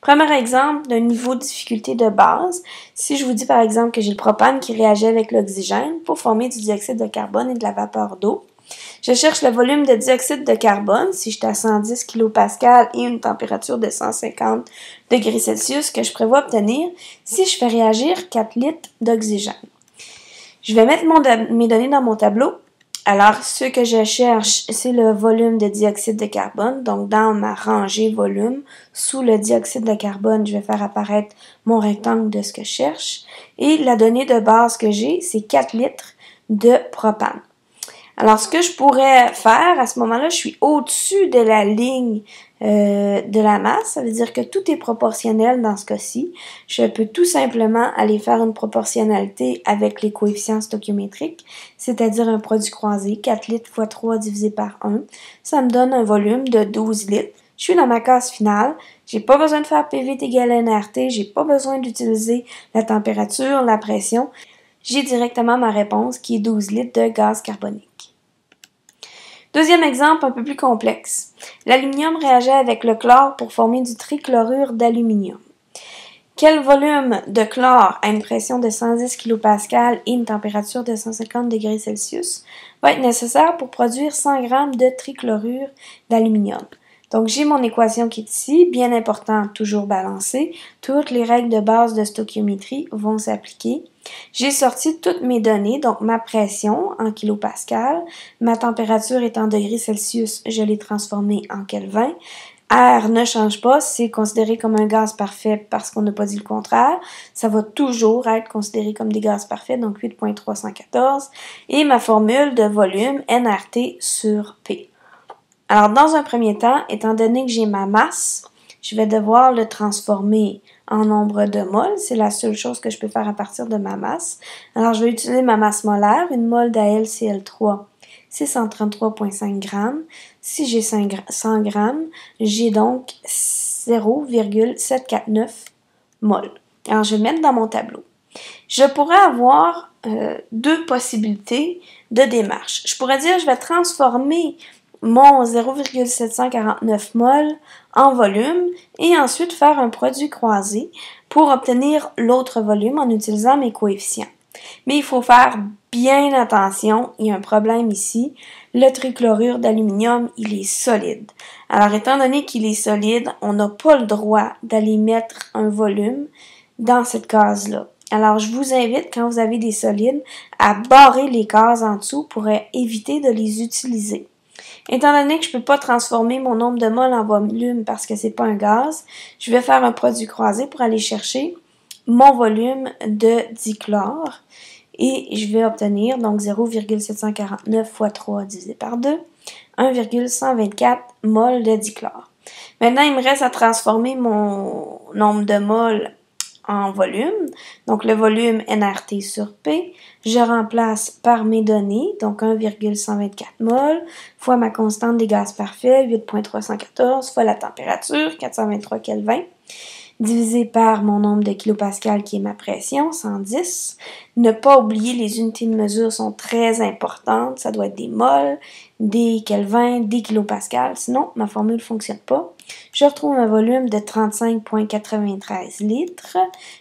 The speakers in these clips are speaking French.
Premier exemple d'un niveau de difficulté de base. Si je vous dis par exemple que j'ai le propane qui réagit avec l'oxygène pour former du dioxyde de carbone et de la vapeur d'eau, je cherche le volume de dioxyde de carbone, si je suis à 110 kPa et une température de 150 degrés Celsius que je prévois obtenir si je fais réagir 4 litres d'oxygène. Je vais mettre mes données dans mon tableau. Alors, ce que je cherche, c'est le volume de dioxyde de carbone. Donc, dans ma rangée volume, sous le dioxyde de carbone, je vais faire apparaître mon rectangle de ce que je cherche. Et la donnée de base que j'ai, c'est 4 litres de propane. Alors, ce que je pourrais faire, à ce moment-là, je suis au-dessus de la ligne de la masse. Ça veut dire que tout est proportionnel dans ce cas-ci. Je peux tout simplement aller faire une proportionnalité avec les coefficients stoichiométriques, c'est-à-dire un produit croisé, 4 litres fois 3 divisé par 1. Ça me donne un volume de 12 litres. Je suis dans ma case finale. J'ai pas besoin de faire PV égale nRT. J'ai pas besoin d'utiliser la température, la pression. J'ai directement ma réponse qui est 12 litres de gaz carbonique. Deuxième exemple un peu plus complexe. L'aluminium réagit avec le chlore pour former du trichlorure d'aluminium. Quel volume de chlore à une pression de 110 kPa et une température de 150 degrés Celsius va être nécessaire pour produire 100 g de trichlorure d'aluminium? Donc, j'ai mon équation qui est ici, bien important, toujours balancée. Toutes les règles de base de stoichiométrie vont s'appliquer. J'ai sorti toutes mes données, donc ma pression en kilopascal, ma température est en degrés Celsius, je l'ai transformée en Kelvin. R ne change pas, c'est considéré comme un gaz parfait parce qu'on n'a pas dit le contraire. Ça va toujours être considéré comme des gaz parfaits, donc 8.314. Et ma formule de volume, nRT sur P. Alors, dans un premier temps, étant donné que j'ai ma masse, je vais devoir le transformer en nombre de moles. C'est la seule chose que je peux faire à partir de ma masse. Alors, je vais utiliser ma masse molaire. Une mole d'AlCl3, c'est 133,5 grammes. Si j'ai 100 grammes, j'ai donc 0,749 moles. Alors, je vais le mettre dans mon tableau. Je pourrais avoir deux possibilités de démarche. Je pourrais dire, je vais transformer mon 0,749 mol en volume et ensuite faire un produit croisé pour obtenir l'autre volume en utilisant mes coefficients. Mais il faut faire bien attention, il y a un problème ici. Le trichlorure d'aluminium, il est solide. Alors, étant donné qu'il est solide, on n'a pas le droit d'aller mettre un volume dans cette case-là. Alors, je vous invite, quand vous avez des solides, à barrer les cases en dessous pour éviter de les utiliser. Étant donné que je ne peux pas transformer mon nombre de moles en volume parce que c'est pas un gaz, je vais faire un produit croisé pour aller chercher mon volume de dichlore et je vais obtenir donc 0,749 fois 3 divisé par 2, 1,124 moles de dichlore. Maintenant, il me reste à transformer mon nombre de moles en volume, donc le volume nRT sur P, je remplace par mes données, donc 1,124 mol, fois ma constante des gaz parfaits, 8.314, fois la température, 423 Kelvin, divisé par mon nombre de kilopascal qui est ma pression, 110. Ne pas oublier, les unités de mesure sont très importantes, ça doit être des mols, des Kelvin, des kilopascal, sinon ma formule ne fonctionne pas. Je retrouve un volume de 35,93 litres.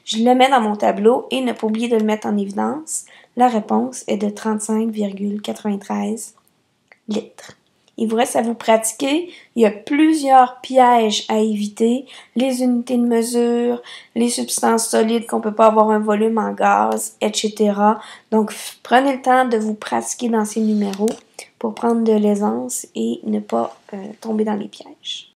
Je le mets dans mon tableau et ne pas oublier de le mettre en évidence. La réponse est de 35,93 litres. Il vous reste à vous pratiquer. Il y a plusieurs pièges à éviter. Les unités de mesure, les substances solides qu'on ne peut pas avoir un volume en gaz, etc. Donc, prenez le temps de vous pratiquer dans ces numéros pour prendre de l'aisance et ne pas tomber dans les pièges.